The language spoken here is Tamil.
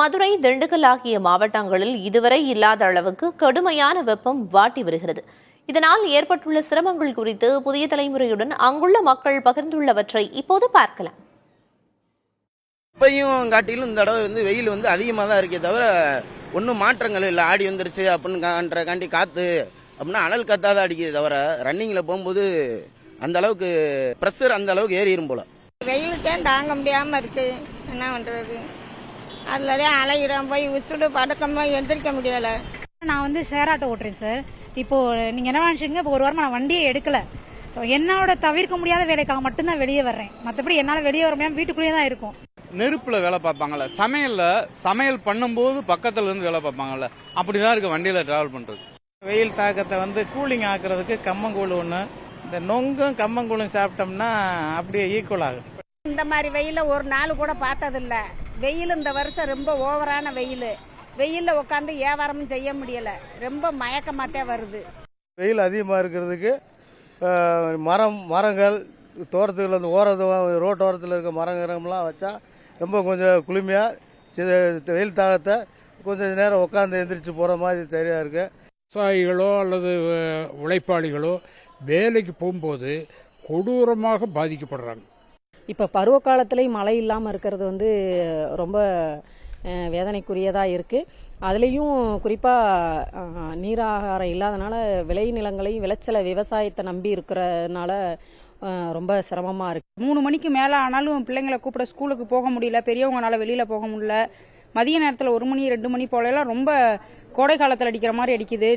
மதுரை, திண்டுக்கல் ஆகிய மாவட்டங்களில் இதுவரை இல்லாத அளவுக்கு கடுமையான வெப்பம் வாட்டி வருகிறது. இதனால் ஏற்பட்டுள்ள சிரமங்கள் குறித்து புதிய தலைமுறையுடன் அங்குள்ள மக்கள் பகிர்ந்துள்ளவற்றை இப்போது பார்க்கலாம். இப்பையும் காட்டிலும் இந்த தடவை வெயில் அதிகமாக தான் இருக்கே தவிர ஒன்றும் மாற்றங்கள் இல்லை. ஆடி வந்துருச்சு அப்படின்னுக்காண்டி காற்று அப்படின்னா அனல் காத்தாக அடிக்குது தவிர ரன்னிங்கில் போகும்போது அந்த அளவுக்கு ப்ரெஷர் அந்த அளவுக்கு ஏறிடும் போல. வெயிலுக்கே தாங்க முடியாமல் இருக்கு, என்ன பண்ணுறது? அதுலயே அலையிறோம், போய் உசுடு படுக்கமா எந்திரிக்க முடியல. நான் ஷேர் ஆட்டோ ஓட்டுறேன் சார். இப்போ நீங்க என்ன நினைச்சீங்க, இப்போ ஒரு வாரமா நான் வண்டியே எடுக்கல. என்னோட தவிர்க்க முடியாத வேலைக்காக மட்டும்தான் வெளியே வர்றேன். மற்றபடி என்னால வெளியே வர முடியாம வீட்டுக்குள்ளேயே தான் இருக்கும். நெருப்புல வேலை பார்ப்பாங்கல்ல, சமையல் பண்ணும்போது பக்கத்துல இருந்து வேலை பார்ப்பாங்கல்ல, அப்படிதான் இருக்கு வண்டியில டிராவல் பண்றது. வெயில் தாக்கத்தை கூலிங் ஆக்குறதுக்கு கம்மங்கூழ் ஒன்று, இந்த நொங்கும் கம்மங்கூழும் சாப்பிட்டோம்னா அப்படியே ஈக்குவல் ஆகும். இந்த மாதிரி வெயில ஒரு நாள் கூட பார்த்ததில்ல. வெயில் இந்த வருஷம் ரொம்ப ஓவரான வெயில்ல உட்காந்து வியாபாரமும் செய்ய முடியல. ரொம்ப மயக்கமாத்தே வருது. வெயில் அதிகமாக இருக்கிறதுக்கு மரங்கள் தோட்டத்துக்குள்ள ரோட்டோரத்தில் இருக்க மரங்கள்லாம் வச்சா ரொம்ப கொஞ்சம் குளுமையாக வெயில் தாகத்தை கொஞ்சம் நேரம் உட்காந்து எந்திரிச்சு போகிற மாதிரி தெரியா இருக்கு. விவசாயிகளோ அல்லது உழைப்பாளிகளோ வேலைக்கு போகும்போது கொடூரமாக பாதிக்கப்படுறாங்க. இப்போ பருவ காலத்துலேயும் மழை இல்லாமல் இருக்கிறது ரொம்ப வேதனைக்குரியதாக இருக்குது. அதுலேயும் குறிப்பாக நீராகாரம் இல்லாதனால விளைநிலங்களையும் விளைச்சலை விவசாயத்தை நம்பி இருக்கிறதுனால ரொம்ப சிரமமாக இருக்குது. 3 மணிக்கு மேலே ஆனாலும் பிள்ளைங்களை கூப்பிட ஸ்கூலுக்கு போக முடியல, பெரியவங்கனால வெளியில் போக முடியல. மதிய நேரத்தில் 1 மணி 2 மணி போலலாம் ரொம்ப கோடை காலத்தில் அடிக்கிற மாதிரி அடிக்குது.